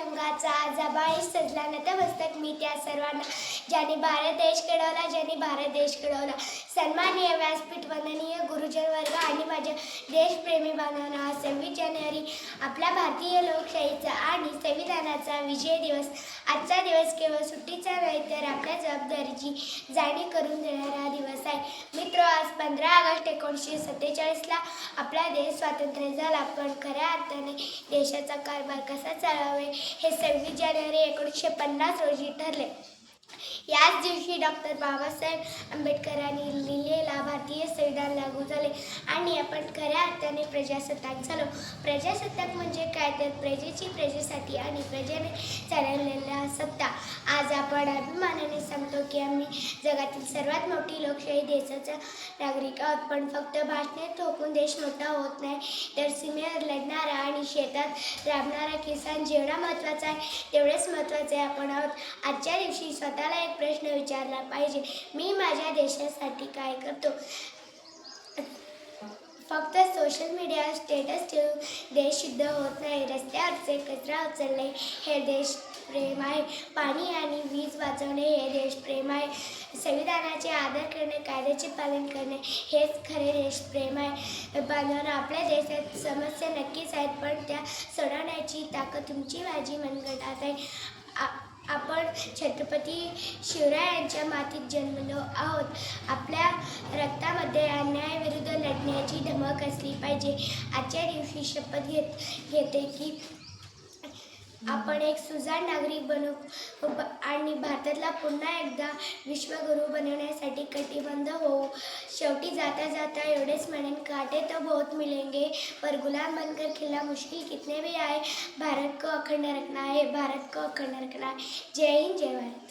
रंगाचा जबाळी सजला नतमस्तक मी त्या सर्वांना, ज्यांनी भारत देश घडवला, ज्यांनी भारत देश घडवला. सन्माननीय व्यासपीठ, वंदनीय गुरुजन वर्ग आणि माझ्या देशप्रेमी बांधवांनो, आज 26 जानेवारी आपला भारतीय लोकशाहीचा आणि संविधानाचा विजय दिवस. आजचा दिवस केवळ सुट्टीचा नाही तर आपल्या जबाबदारीची जाणीव करून देणारा दिवस आहे. मित्र, आज 15 ऑगस्ट 1947ला आपला देश स्वातंत्र्य झाला, पण खऱ्या अर्थाने देशाचा कारभार कसा चालवावे हे 26 जानेवारी 1950 रोजी ठरले. याच दिवशी डॉक्टर बाबासाहेब आंबेडकरांनी लिहिलेला भारतीय संविधान लागू झाले आणि आपण खऱ्या अर्थाने प्रजासत्ताक झालो. प्रजासत्ताक म्हणजे काय तर प्रजेची, प्रजेसाठी आणि प्रजेने चालवलेला सत्ता. आज आपण अभिमानाने सांगतो की आम्ही जगातील सर्वात मोठी लोकशाही देशाचा नागरिक आहोत. पण फक्त भाषणे ठोकून देश मोठा होत नाही, तर सीमेवर लढणारा आणि शेतात राबणारा किसान जेवढा महत्त्वाचा आहे तेवढेच महत्त्वाचे आपण आहोत. आजच्या दिवशी स्वतःला एक प्रश्न विचारला पाहिजे, मी माझ्या देशासाठी काय करतो? फक्त सोशल मीडियावर स्टेटस ठेवून देश शुद्ध होत नाही. रस्त्यावरचे कचरा उचलणे हे देशप्रेम आहे. पाणी आणि वीज वाचवणे हे देशप्रेम आहे. संविधानाचे आदर करणे, कायद्याचे पालन करणे हेच खरे देशप्रेम आहे. बांधवांनो, आपल्या देशात समस्या नक्कीच आहेत, पण त्या सोडवण्याची ताकद तुमची माझी मनगटात आहे. आपण छत्रपती शिवरायांच्या मातीत जन्मलो आहोत. आपल्या रक्तामध्ये अन्यायाविरुद्ध लढण्याची धमक असली पाहिजे. आजच्या दिवशी शपथ घेते की आपण एक सुजाण नागरिक बनू आणि भारताला पुन्हा एकदा विश्वगुरू बनवण्यासाठी कटिबद्ध होऊ. शेवटी जाता जाता एवढेच म्हणेन, कांटे तो बहुत मिलेंगे पर गुलाम बनकर खिलना मुश्किल कितने भी आए, भारत को अखंड रखना है, भारत को अखंड रखना है. जय हिंद, जय भारत.